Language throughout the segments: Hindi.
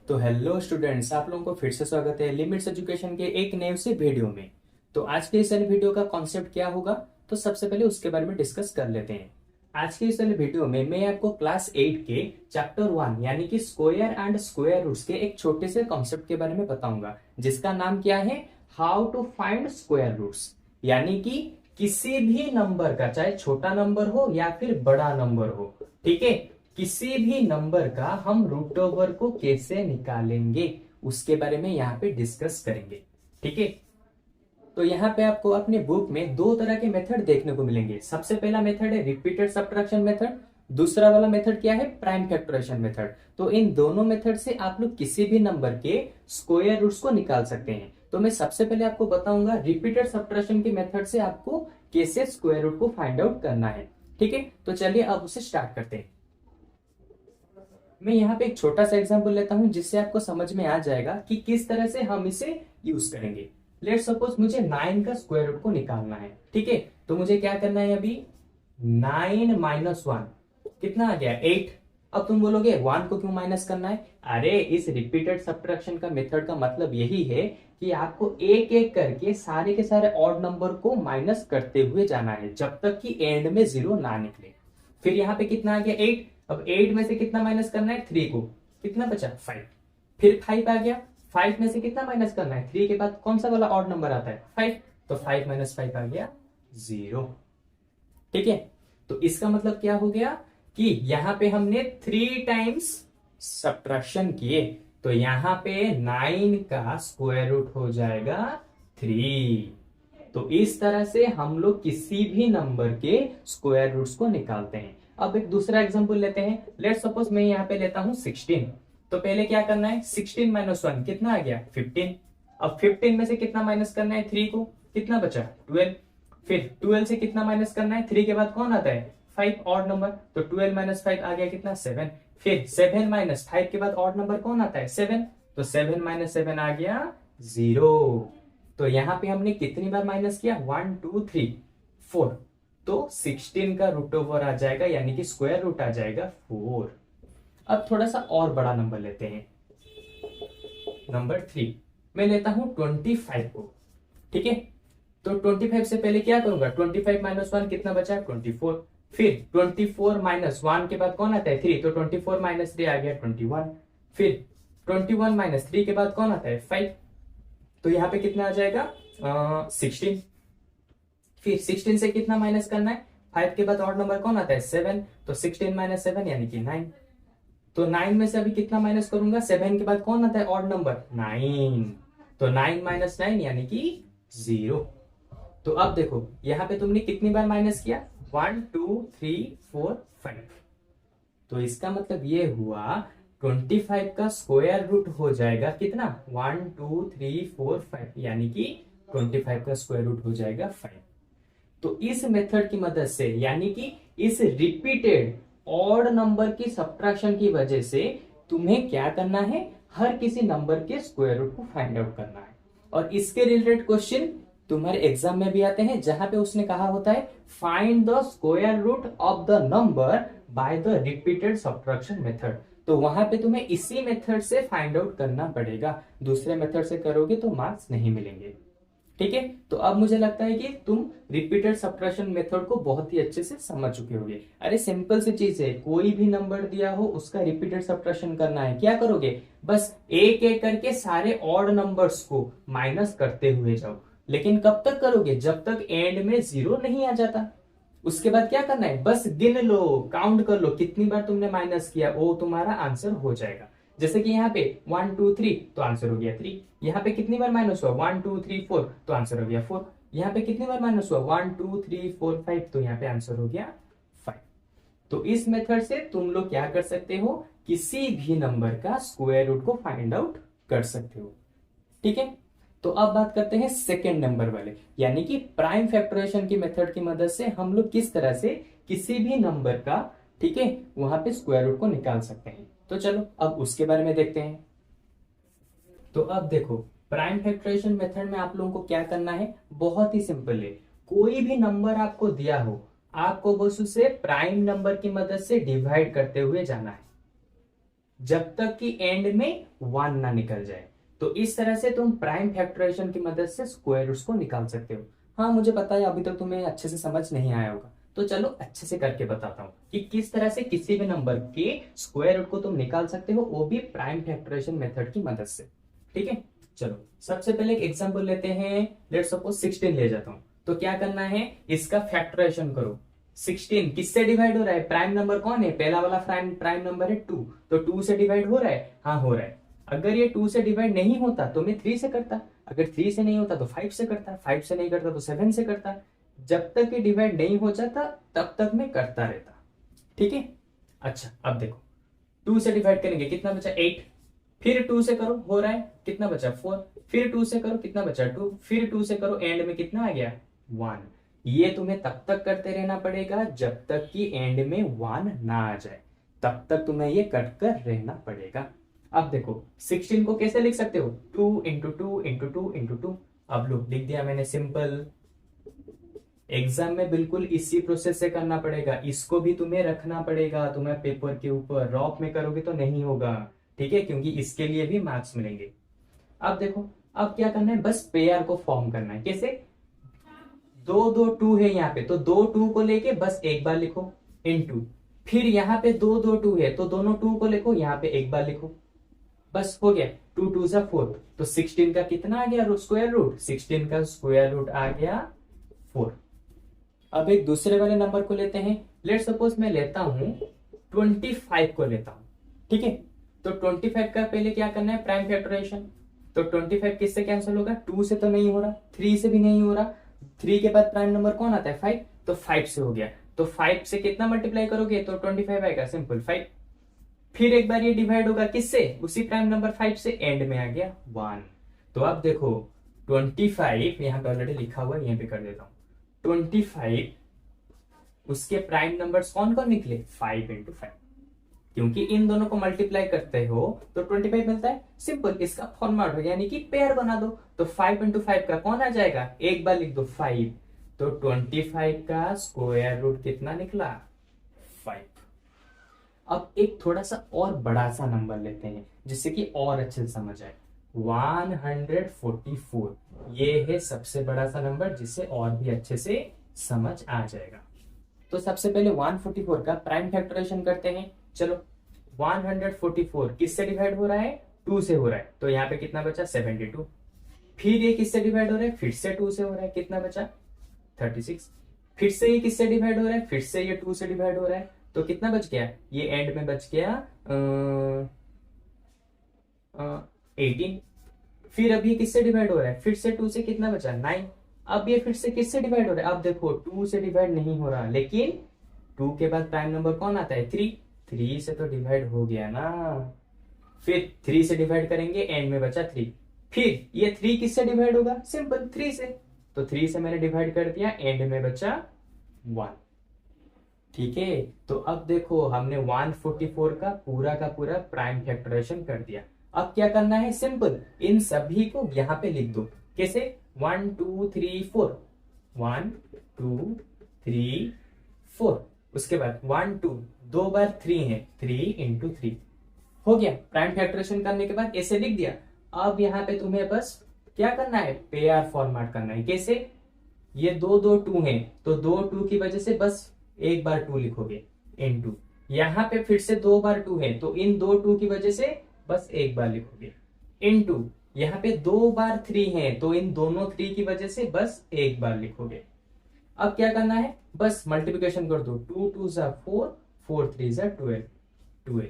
तो हेलो स्टूडेंट्स, आप लोगों को फिर से स्वागत है लिमिट्स एजुकेशन के एक नए से वीडियो में। तो आज के इस वाले वीडियो का कॉन्सेप्ट क्या होगा, तो सबसे पहले उसके बारे में डिस्कस कर लेते हैं। आज के इस वाले वीडियो में मैं आपको क्लास 8 के चैप्टर 1 यानी कि स्क्वायर एंड स्क्वायर रूट्स के एक छोटे से कॉन्सेप्ट के बारे में बताऊंगा, जिसका नाम क्या है, how to find square roots. यानी कि किसी भी नंबर का, चाहे छोटा नंबर हो या फिर बड़ा नंबर हो, ठीक है, किसी भी नंबर का हम रूट ओवर को कैसे निकालेंगे उसके बारे में यहाँ पे डिस्कस करेंगे। ठीक है, तो यहाँ पे आपको अपने बुक में दो तरह के मेथड देखने को मिलेंगे। सबसे पहला मेथड है रिपीटेड सब्ट्रैक्शन मेथड, दूसरा वाला मेथड क्या है, प्राइम फैक्टराइजेशन मेथड। तो इन दोनों मेथड से आप लोग किसी भी नंबर के स्क्वायर रूट्स को निकाल सकते हैं। तो मैं सबसे पहले आपको बताऊंगा रिपीटेड सब्ट्रैक्शन के मेथड से आपको कैसे स्क्वायर रूट को फाइंड आउट करना है। ठीक है, तो चलिए अब उसे स्टार्ट करते हैं। मैं यहाँ पे एक छोटा सा एग्जांपल लेता हूं जिससे आपको समझ में आ जाएगा कि किस तरह से हम इसे यूज करेंगे। लेट सपोज मुझे 9 का स्क्वायर रूट को निकालना है। ठीक है, तो मुझे क्या करना है, अभी 9 माइनस 1 कितना आ गया, 8। अब तुम बोलोगे 1 को क्यों माइनस करना है। अरे इस रिपीटेड सब्ट्रैक्शन का मेथड का मतलब यही है कि आपको एक एक करके सारे के सारे ऑड नंबर को माइनस करते हुए जाना है जब तक कि एंड में 0 ना निकले। फिर यहाँ पे कितना आ गया, 8। अब 8 में से कितना माइनस करना है, 3 को, कितना बचा, 5। फिर 5 आ गया, 5 में से कितना माइनस करना है, 3 के बाद कौन सा वाला ऑड नंबर आता है, 5। तो 5 माइनस 5 आ गया 0। ठीक है, तो इसका मतलब क्या हो गया कि यहां पे हमने 3 टाइम्स सब्ट्रैक्शन किए, तो यहां पे 9 का स्क्वायर रूट हो जाएगा 3। तो इस तरह से हम लोग किसी भी नंबर के स्क्वायर रूट्स को निकालते हैं। अब एक दूसरा एग्जांपल लेते हैं। लेट सपोज मैं यहाँ पे लेता हूं 16। तो पहले क्या करना है, 16 माइनस 1 कितना आ गया, 15। अब 15 में से कितना माइनस करना है, 3 को, कितना बचा, 12। फिर 12 से कितना माइनस करना है, 3 के बाद कौन आता है, 5 ऑड नंबर। तो 12 माइनस 5 आ गया कितना, 7। फिर 7 माइनस 5 के बाद ऑड नंबर कौन आता है, 7। तो 7 माइनस 7 आ गया 0। तो यहां पे हमने कितनी बार माइनस किया, 1 2 3 4। तो 16 का रूट ओवर आ जाएगा, यानी कि स्क्वायर रूट आ जाएगा 4। अब थोड़ा सा और बड़ा नंबर लेते हैं, नंबर 3। मैं लेता हूं 25 को। ठीक है, तो 25 से पहले क्या करूंगा, 25 माइनस 1 कितना बचा, 24। फिर 24 माइनस 1 के बाद कौन आता है, 3। तो 24 माइनस 3 आ गया 21। फिर 21 माइनस 3 के बाद कौन आता है, 5। तो यहाँ पे कितना आ जाएगा, 16। फिर 16 से कितना माइनस करना है, 5 के बाद ऑड नंबर कौन आता है, 7। तो 16 माइनस 7 यानी कि 9। तो 9 में से अभी कितना माइनस करूंगा, 7 के बाद कौन आता है ऑड नंबर, 9। तो 9 माइनस 9 यानी कि 0। तो अब देखो यहां पे तुमने कितनी बार माइनस किया, 1 2 3 4 5। तो इसका मतलब ये हुआ 25 का स्क्वायर रूट हो जाएगा कितना, 1 2 3 4 5, यानी कि 25 का स्क्वायर रूट हो जाएगा 5। तो इस मेथड की मदद से, यानी कि इस रिपीटेड ऑड नंबर की सब्ट्रैक्शन की वजह से तुम्हें क्या करना है, हर किसी नंबर के स्क्वायर रूट को फाइंड आउट करना है। और इसके रिलेटेड क्वेश्चन तुम्हारे एग्जाम में भी आते हैं, जहां पे उसने कहा होता है find the square root of the number by the repeated subtraction method. तो वहां पे तुम्हें इसी मेथड से फाइंड आउट करना पड़ेगा, दूसरे मेथड से करोगे तो मार्क्स नहीं मिलेंगे। ठीक है, तो अब मुझे लगता है कि तुम रिपीटेड सब्ट्रैक्शन मेथड को बहुत ही अच्छे से समझ चुके होगे। अरे सिंपल सी चीज है, कोई भी नंबर दिया हो उसका रिपीटेड सब्ट्रैक्शन करना है। क्या करोगे, बस एक एक करके सारे ऑड नंबर्स को माइनस करते हुए जाओ। लेकिन कब तक करोगे, जब तक एंड में 0 नहीं आ जाता। उसके बाद क्या करना है, बस गिन लो, काउंट कर लो कितनी बार तुमने माइनस किया, वो तुम्हारा आंसर हो जाएगा। जैसे कि यहाँ पे 1 2 3 तो आंसर हो गया 3। यहाँ पे कितनी बार माइनस हुआ, 1 2 3 4 तो आंसर हो गया 4। यहाँ पे कितनी बार माइनस हुआ, 1 2 3 4 5 तो यहाँ पे आंसर हो गया 5। तो इस मेथड से तुम लोग क्या कर सकते हो, किसी भी नंबर का स्क्वायर रूट को फाइंड आउट कर सकते हो। ठीक है, तो अब बात करते हैं सेकेंड नंबर वाले, यानी कि प्राइम फैक्टराइजेशन की मेथड की मदद से हम लोग किस तरह से किसी भी नंबर का, ठीक है, वहां पे स्क्वायर रूट को निकाल सकते हैं। तो चलो अब उसके बारे में देखते हैं। तो अब देखो प्राइम फैक्टराइजेशन मेथड में आप लोगों को क्या करना है, बहुत ही सिंपल है। कोई भी नंबर आपको दिया हो, आपको बस उसे प्राइम नंबर की मदद से डिवाइड करते हुए जाना है। जब तक कि एंड में 1 ना निकल जाए। तो इस तरह से तुम प्राइम फैक्टराइजेशन की मदद से स्क्वायर रूट्स को निकाल सकते हो। हाँ, मुझे पता है अभी तक तुम्हें अच्छे से समझ नहीं आया होगा, तो चलो अच्छे से करके बताता हूँ कि किस तरह से किसी भी नंबर के स्क्वायर रूट को तुम निकाल सकते हो, वो भी प्राइम फैक्टराइजेशन मेथड की मदद से। ठीक है, चलो सबसे पहले एक एग्जांपल लेते हैं। लेट्स सपोज 16 ले जाता हूं। तो क्या करना है, इसका फैक्टराइजेशन करो। 16 किससे डिवाइड हो रहा है, प्राइम नंबर कौन है, पहला वाला प्राइम नंबर है 2, तो 2 से डिवाइड हो रहा है, हाँ हो रहा है। अगर ये 2 से डिवाइड नहीं होता तो मैं 3 से करता, अगर 3 से नहीं होता तो 5 से करता, 5 से नहीं करता तो 7 से करता। जब तक ये डिवाइड नहीं हो जाता तब तक मैं करता रहता। ठीक है, अच्छा अब देखो 2 से डिवाइड करेंगे कितना बचा 8, फिर 2 से करो हो रहा है कितना बचा 4, फिर 2 से करो कितना बचा 2, फिर 2 से करो एंड में कितना आ गया 1। ये तुम्हें तब तक करते रहना पड़ेगा जब तक कि एंड में 1 ना आ जाए, तब तक तुम्हें ये कट कर रहना पड़ेगा। अब देखो 16 को कैसे लिख सकते हो, 2 इंटू 2 इंटू 2 इंटू 2। अब लो लिख दिया मैंने, सिंपल। एग्जाम में बिल्कुल इसी प्रोसेस से करना पड़ेगा, इसको भी तुम्हें रखना पड़ेगा तुम्हें पेपर के ऊपर, रॉप में करोगे तो नहीं होगा। ठीक है, क्योंकि इसके लिए भी मार्क्स मिलेंगे। अब देखो अब क्या करना है, बस पेयर को फॉर्म करना है। कैसे, दो दो टू है यहाँ पे, तो दो टू को लेके बस एक बार लिखो इनटू, फिर यहाँ पे दो दो टू है तो दोनों टू को लिखो यहाँ पे एक बार लिखो, बस हो गया। 2 2 जा 4, तो 16 का कितना आ गया स्क्वायर रूट, 16 का स्क्वायर रूट आ गया 4। अब एक दूसरे वाले नंबर को लेते हैं। लेट सपोज मैं लेता हूं 25 को लेता हूं। ठीक है, तो 25 का पहले क्या करना है, प्राइम फैक्टराइजेशन। तो 25 किससे कैंसिल होगा, 2 से तो नहीं हो रहा, 3 से भी नहीं हो रहा, 3 के बाद प्राइम नंबर कौन आता है 5, तो 5 से हो गया। तो 5 से कितना मल्टीप्लाई करोगे तो 25 आएगा, सिंपल 5। फिर एक बार ये डिवाइड होगा किससे, उसी प्राइम नंबर 5 से, एंड में आ गया 1। तो अब देखो 25 यहाँ पे ऑलरेडी लिखा हुआ है, यहीं पे कर देता हूं। 25 उसके प्राइम नंबर्स कौन कौन निकले, 5 इंटू 5, क्योंकि इन दोनों को मल्टीप्लाई करते हो तो 25 मिलता है। सिंपल, इसका फॉर्मेट हो गया, यानी कि पेयर बना दो। तो 5 इंटू 5 का कौन आ जाएगा, एक बार लिख दो 5, तो 25 का स्क्वायर रूट कितना निकला 5। अब एक थोड़ा सा और बड़ा सा नंबर लेते हैं जिससे कि और अच्छे से समझ आए। 144, ये है सबसे बड़ा सा नंबर जिससे और भी अच्छे से समझ आ जाएगा। तो सबसे पहले 144 का प्राइम फैक्टराइजेशन करते हैं। चलो 144 किससे डिवाइड हो रहा है, 2 से हो रहा है, तो यहाँ पे कितना बचा 72। फिर ये किससे डिवाइड हो रहा है, फिर से 2 से हो रहा है, कितना बचा 36। फिर से ये किससे डिवाइड हो रहा है, फिर से ये 2 से डिवाइड हो रहा है, तो कितना बच गया, ये एंड में बच गया 18। फिर अब ये किससे डिवाइड हो रहा है, फिर से 2 से कितना बचा 9। अब ये फिर से किससे डिवाइड हो रहा है, अब देखो 2 से डिवाइड नहीं हो रहा, लेकिन 2 के बाद प्राइम नंबर कौन आता है 3, 3 से तो डिवाइड हो गया ना। फिर 3 से डिवाइड करेंगे, एंड में बचा 3। फिर ये 3 किससे डिवाइड होगा, सिंपल 3 से, तो 3 से मैंने डिवाइड कर दिया, एंड में बचा 1। ठीक है, तो अब देखो हमने 144 का पूरा प्राइम फैक्टराइजेशन कर दिया। अब क्या करना है, सिंपल इन सभी को यहां पे लिख दो। कैसे, 1 2 3 4, 1 2 3 4, उसके बाद 1 2 दो बार 3 है, 3 इंटू 3 हो गया। प्राइम फैक्टराइजेशन करने के बाद ऐसे लिख दिया। अब यहाँ पे तुम्हें बस क्या करना है, पेयर फॉर्मेट करना है। कैसे, ये दो दो 2 है, तो दो 2 की वजह से बस एक बार 2 लिखोगे, इनटू यहां पे फिर से 2 बार 2 है, तो इन दो 2 की वजह से बस एक बार लिखोगे, इनटू यहाँ पे 2 बार 3 है, तो इन दोनों 3 की वजह से बस एक बार लिखोगे। अब क्या करना है, बस मल्टीप्लिकेशन कर दो, 2 2 जा 4, 4 3 जा 12, 12।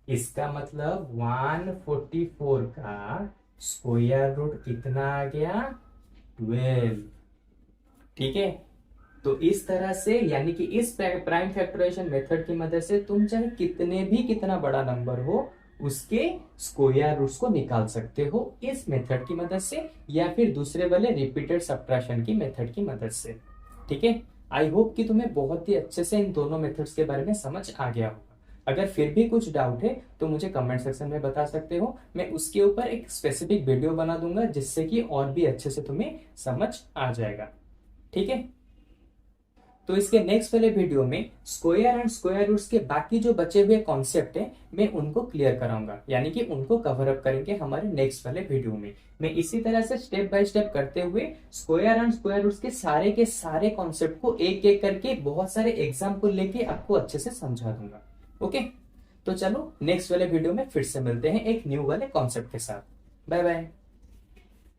इसका मतलब 144 का स्क्वायर रूट कितना आ गया 12। ठीक है, तो इस तरह से, यानी कि इस प्राइम फैक्टराइजेशन मेथड की मदद से तुम चाहे कितना बड़ा नंबर हो उसके स्क्वायर रूट्स को निकाल सकते हो इस मेथड की मदद से, या फिर दूसरे वाले रिपीटेड सब्ट्रैक्शन की मेथड की मदद से। ठीक है, आई होप कि तुम्हें बहुत ही अच्छे से इन दोनों मेथड्स के बारे में समझ आ गया होगा। अगर फिर भी कुछ डाउट है तो मुझे कमेंट सेक्शन में बता सकते हो, मैं उसके ऊपर एक स्पेसिफिक वीडियो बना दूंगा जिससे कि और भी अच्छे से तुम्हें समझ आ जाएगा। ठीक है, तो इसके नेक्स्ट वाले वीडियो में स्क्वायर एंड स्क्वायर रूट्स के बाकी जो बचे हुए कॉन्सेप्ट है मैं उनको क्लियर कराऊंगा, यानी कि उनको कवर अप करेंगे हमारे नेक्स्ट वाले वीडियो में। मैं इसी तरह से स्टेप बाय स्टेप करते हुए स्क्वायर एंड स्क्वायर रूट्स के सारे कॉन्सेप्ट को एक एक करके बहुत सारे एग्जाम्पल लेके आपको अच्छे से समझा दूंगा। ओके, तो चलो नेक्स्ट वाले वीडियो में फिर से मिलते हैं एक न्यू वाले कॉन्सेप्ट के साथ। Bye bye.